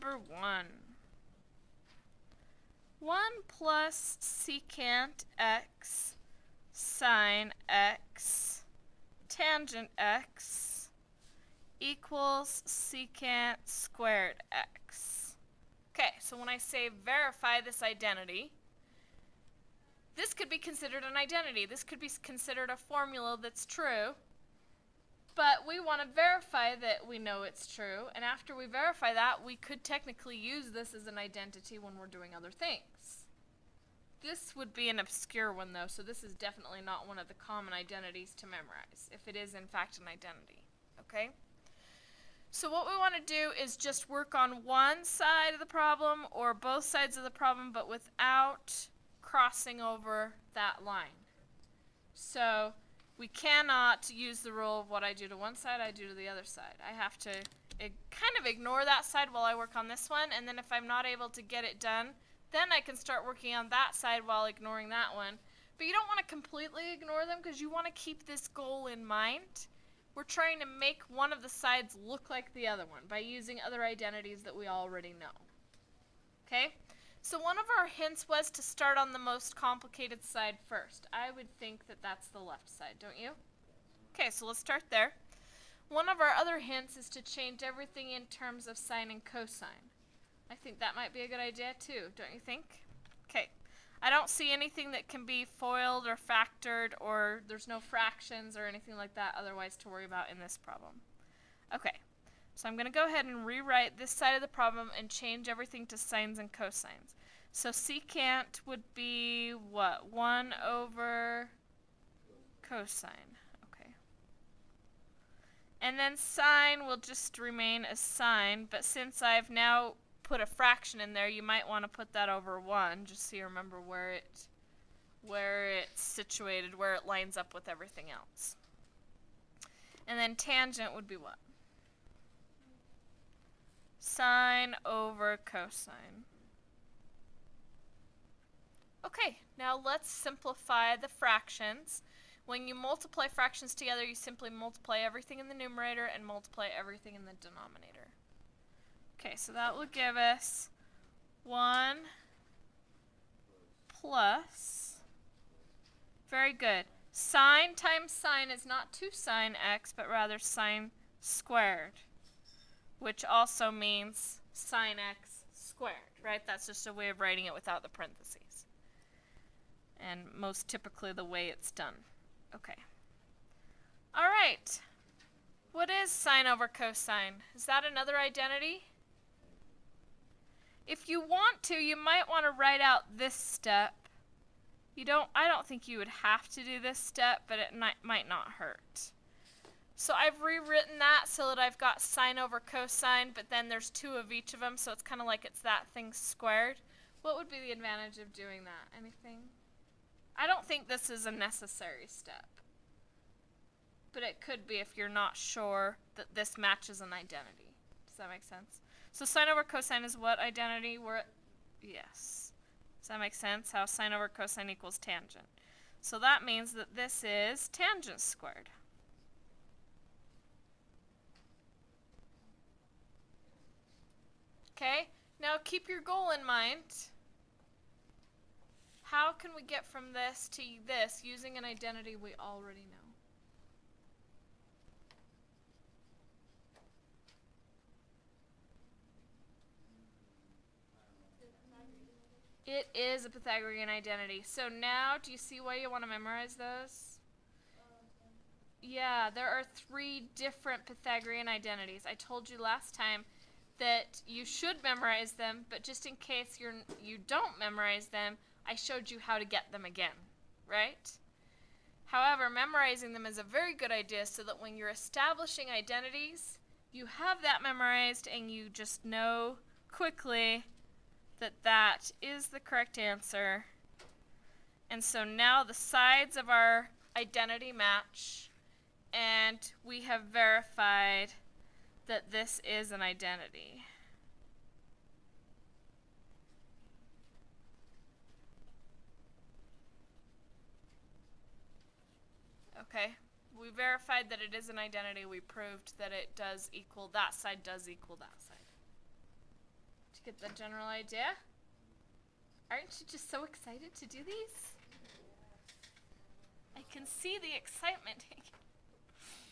number 1. 1 plus secant x sine x tangent x equals secant squared x. Okay, so when I say verify this identity, this could be considered an identity. This could be considered a formula that's true. But we want to verify that we know it's true, and after we verify that, we could technically use this as an identity when we're doing other things. This would be an obscure one, though, so this is definitely not one of the common identities to memorize, if it is in fact an identity. Okay? So what we want to do is just work on one side of the problem or both sides of the problem, but without crossing over that line. So we cannot use the rule of what I do to one side, I do to the other side. I have to kind of ignore that side while I work on this one, and then if I'm not able to get it done, then I can start working on that side while ignoring that one. But you don't want to completely ignore them because you want to keep this goal in mind. We're trying to make one of the sides look like the other one by using other identities that we already know. Okay? So one of our hints was to start on the most complicated side first. I would think that that's the left side, don't you? Okay, so let's start there. One of our other hints is to change everything in terms of sine and cosine. I think that might be a good idea too, don't you think? Okay. I don't see anything that can be FOILed or factored, or there's no fractions or anything like that otherwise to worry about in this problem. Okay. So I'm going to go ahead and rewrite this side of the problem and change everything to sines and cosines. So secant would be what? 1 over cosine. Okay. And then sine will just remain as sine, but since I've now put a fraction in there, you might want to put that over 1 just so you remember where it's situated, where it lines up with everything else. And then tangent would be what? Sine over cosine. Okay, now let's simplify the fractions. When you multiply fractions together, you simply multiply everything in the numerator and multiply everything in the denominator. Okay, so that will give us 1 plus, very good, sine times sine is not 2 sine x, but rather sine squared, which also means sine x squared, right? That's just a way of writing it without the parentheses. And most typically the way it's done. Okay. All right. What is sine over cosine? Is that another identity? If you want to, you might want to write out this step. I don't think you would have to do this step, but it might not hurt. So I've rewritten that so that I've got sine over cosine, but then there's 2 of each of them, so it's kind of like it's that thing squared. What would be the advantage of doing that? Anything? I don't think this is a necessary step, but it could be if you're not sure that this matches an identity. Does that make sense? So sine over cosine is what identity? Yes. Does that make sense? How sine over cosine equals tangent. So that means that this is tangent squared. Okay, now keep your goal in mind. How can we get from this to this using an identity we already know? It is a Pythagorean identity. So now, do you see why you want to memorize those? Yeah, there are 3 different Pythagorean identities. I told you last time that you should memorize them, but just in case you don't memorize them, I showed you how to get them again, right? However, memorizing them is a very good idea so that when you're establishing identities, you have that memorized and you just know quickly that that is the correct answer. And so now the sides of our identity match, and we have verified that this is an identity. Okay, we verified that it is an identity. We proved that it does equal, that side does equal that side. you get the general idea? Aren't you just so excited to do these? I can see the excitement.